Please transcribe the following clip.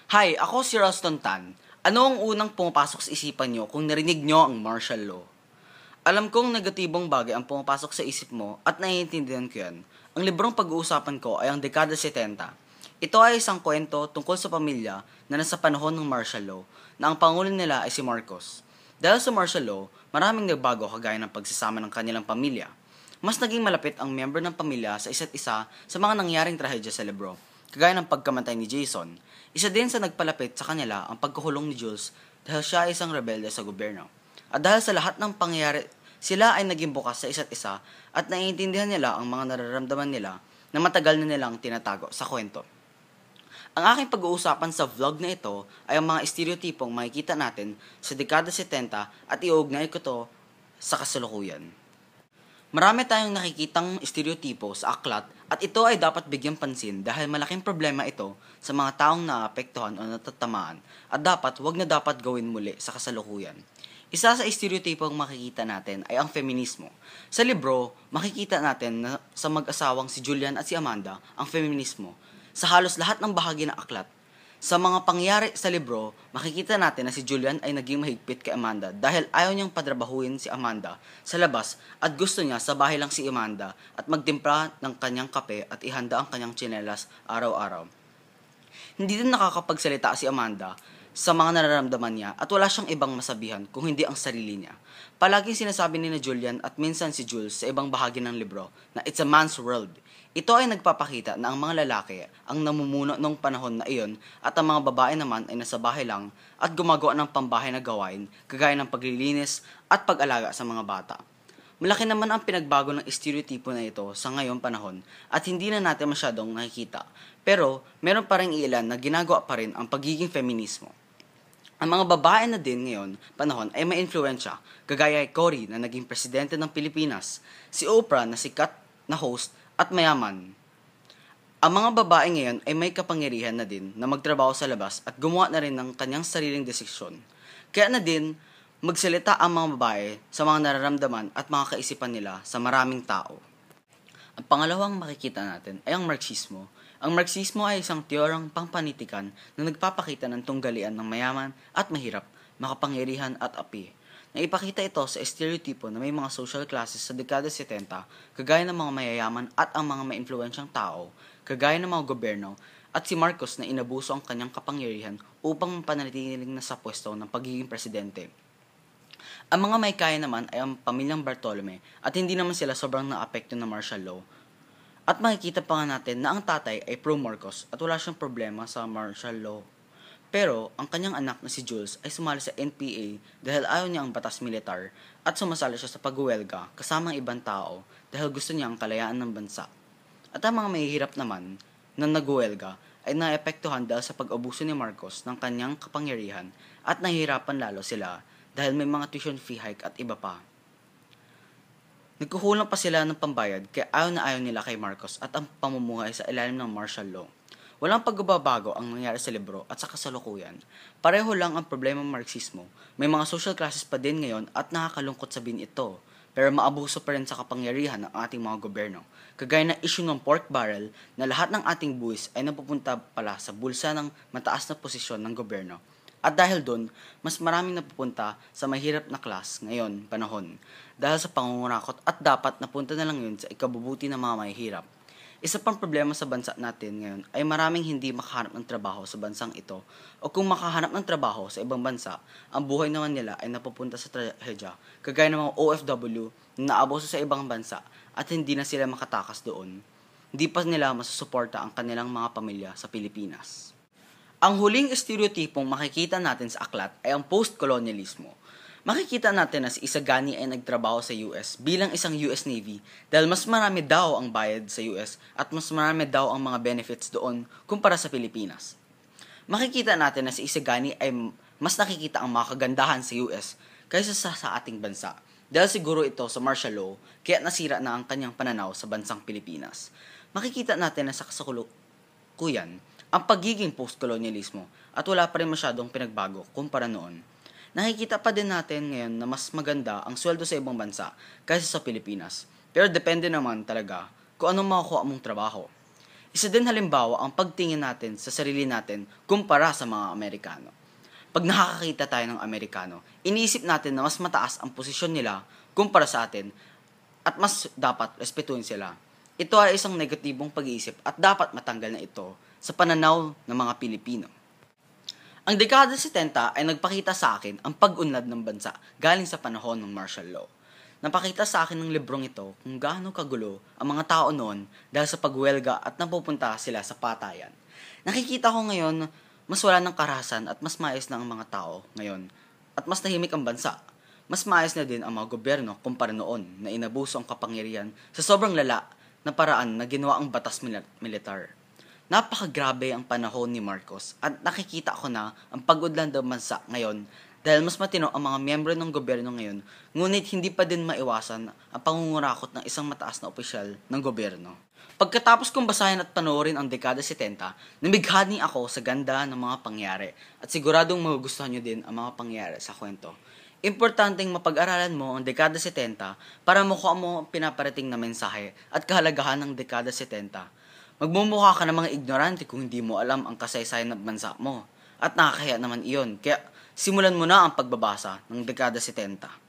Hi, ako si Roston Tan. Ano ang unang pumapasok sa isipan nyo kung narinig nyo ang martial law? Alam kong negatibong bagay ang pumapasok sa isip mo at naiintindihan ko yan. Ang librong pag-uusapan ko ay ang dekada 70. Ito ay isang kwento tungkol sa pamilya na nasa panahon ng martial law na ang pangulo nila ay si Marcos. Dahil sa martial law, maraming nagbago kagaya ng pagsasama ng kanilang pamilya. Mas naging malapit ang miyembro ng pamilya sa isa't isa sa mga nangyaring trahedya sa libro, kagaya ng pagkamatay ni Jason. Isa din sa nagpalapit sa kanila ang pagkukulong ni Jules dahil siya ay isang rebelde sa gobyerno. At dahil sa lahat ng pangyayari, sila ay naging bukas sa isa't isa at naiintindihan nila ang mga nararamdaman nila na matagal na nilang tinatago sa kwento. Ang aking pag-uusapan sa vlog na ito ay ang mga stereotipong makikita natin sa dekada 70 at iuugnay ko to sa kasalukuyan. Marami tayong nakikitang stereotipo sa aklat at ito ay dapat bigyang pansin dahil malaking problema ito sa mga taong naapektuhan o natatamaan at wag na dapat gawin muli sa kasalukuyan. Isa sa stereotipong makikita natin ay ang feminismo. Sa libro, makikita natin na sa mag-asawang si Julian at si Amanda ang feminismo sa halos lahat ng bahagi ng aklat. Sa mga pangyayari sa libro, makikita natin na si Julian ay naging mahigpit kay Amanda dahil ayaw niyang padrabahuin si Amanda sa labas at gusto niya sa bahay lang si Amanda at magtimpla ng kanyang kape at ihanda ang kanyang tsinelas araw-araw. Hindi din nakakapagsalita si Amanda sa mga nararamdaman niya at wala siyang ibang masabihan kung hindi ang sarili niya. Palaging sinasabi ni na Julian at minsan si Jules sa ibang bahagi ng libro na it's a man's world. Ito ay nagpapakita na ang mga lalaki ang namumuno noong panahon na iyon at ang mga babae naman ay nasa bahay lang at gumagawa ng pambahay na gawain kagaya ng paglilinis at pag-alaga sa mga bata. Malaki naman ang pinagbago ng stereotipo na ito sa ngayong panahon at hindi na natin masyadong nakikita. Pero meron pa rin ilan na ginagawa pa rin ang pagiging feminismo. Ang mga babae na din ngayon panahon ay may influensya, kagaya kay Cory na naging presidente ng Pilipinas, si Oprah na sikat na host at mayaman. Ang mga babae ngayon ay may kapangyarihan na din na magtrabaho sa labas at gumawa na rin ng kanyang sariling desisyon. Kaya na din magsalita ang mga babae sa mga nararamdaman at mga kaisipan nila sa maraming tao. Ang pangalawang makikita natin ay ang Marxismo. Ang Marxismo ay isang teoryang pangpanitikan na nagpapakita ng tunggalian ng mayaman at mahirap, makapangyarihan at api. Naipakita ito sa stereotipo na may mga social classes sa dekada 70, kagaya ng mga mayayaman at ang mga maimpluwensyang tao, kagaya ng mga gobyerno, at si Marcos na inabuso ang kanyang kapangyarihan upang panatilihin na sa pwesto ng pagiging presidente. Ang mga may kaya naman ay ang pamilyang Bartolome at hindi naman sila sobrang naapekto ng martial law. At makikita pa nga natin na ang tatay ay pro-Marcos at wala siyang problema sa martial law. Pero ang kanyang anak na si Jules ay sumali sa NPA dahil ayaw niya ang batas militar at sumasali siya sa paghuwelga kasama ang ibang tao dahil gusto niya ang kalayaan ng bansa. At ang mga mahihirap naman na naghuwelga ay naepektuhan dahil sa pag-abuso ni Marcos ng kanyang kapangyarihan at nahihirapan lalo sila dahil may mga tuition fee hike at iba pa. Nagkukulang pa sila ng pambayad kaya ayaw nila kay Marcos at ang pamumuhay sa ilalim ng martial law. Walang pagbabago ang nangyari sa libro at sa kasalukuyan. Pareho lang ang problema ng Marxismo. May mga social classes pa din ngayon at nakakalungkot sabihin ito. Pero maabuso pa rin sa kapangyarihan ng ating mga gobyerno. Kagaya ng issue ng pork barrel na lahat ng ating buwis ay napupunta pala sa bulsa ng mataas na posisyon ng gobyerno. At dahil doon, mas maraming napupunta sa mahirap na class ngayon, panahon. Dahil sa pangungurakot at dapat napunta na lang yun sa ikabubuti ng mga mahihirap. Isa pang problema sa bansa natin ngayon ay maraming hindi makahanap ng trabaho sa bansang ito o kung makahanap ng trabaho sa ibang bansa, ang buhay naman nila ay napupunta sa trahedya kagaya ng mga OFW na naabuso sa ibang bansa at hindi na sila makatakas doon. Hindi pa nila masusuporta ang kanilang mga pamilya sa Pilipinas. Ang huling stereotipong makikita natin sa aklat ay ang post-colonialismo. Makikita natin na si Isagani ay nagtrabaho sa US bilang isang US Navy dahil mas marami daw ang bayad sa US at mas marami daw ang mga benefits doon kumpara sa Pilipinas. Makikita natin na si Isagani ay mas nakikita ang mga kagandahan sa US kaysa sa ating bansa dahil siguro ito sa martial law kaya nasira na ang kanyang pananaw sa bansang Pilipinas. Makikita natin na sa kasalukuyan ang pagiging post-colonialismo at wala pa rin masyadong pinagbago kumpara noon. Nakikita pa din natin ngayon na mas maganda ang sweldo sa ibang bansa kaysa sa Pilipinas. Pero depende naman talaga kung anong makukuha mong trabaho. Isa din halimbawa ang pagtingin natin sa sarili natin kumpara sa mga Amerikano. Pag nakakakita tayo ng Amerikano, iniisip natin na mas mataas ang posisyon nila kumpara sa atin at mas dapat respetuhin sila. Ito ay isang negatibong pag-iisip at dapat matanggal na ito sa pananaw ng mga Pilipino. Ang dekada 70 ay nagpakita sa akin ang pag-unlad ng bansa galing sa panahon ng martial law. Napakita sa akin ng librong ito kung gaano kagulo ang mga tao noon dahil sa pagwelga at napupunta sila sa patayan. Nakikita ko ngayon mas wala ng karahasan at mas maayos na ang mga tao ngayon at mas tahimik ang bansa. Mas maayos na din ang mga gobyerno kumpara noon na inabuso ang kapangyarihan sa sobrang lala na paraan na ginawa ang batas militar. Napakagrabe ang panahon ni Marcos at nakikita ko na ang pag-unlad ng bansa ngayon dahil mas matino ang mga miyembro ng gobyerno ngayon, ngunit hindi pa din maiwasan ang pangungurakot ng isang mataas na opisyal ng gobyerno. Pagkatapos kong basahin at panoorin ang dekada 70, namighani ako sa ganda ng mga pangyari at siguradong magugustuhan nyo din ang mga pangyari sa kwento. Importanteng mapag-aralan mo ang dekada 70 para makuha mo ang pinaparating na mensahe at kahalagahan ng dekada 70. Magmumukha ka ng mga ignorante kung hindi mo alam ang kasaysayan ng bansa mo. At nakakahiya naman iyon, kaya simulan mo na ang pagbabasa ng dekada 70.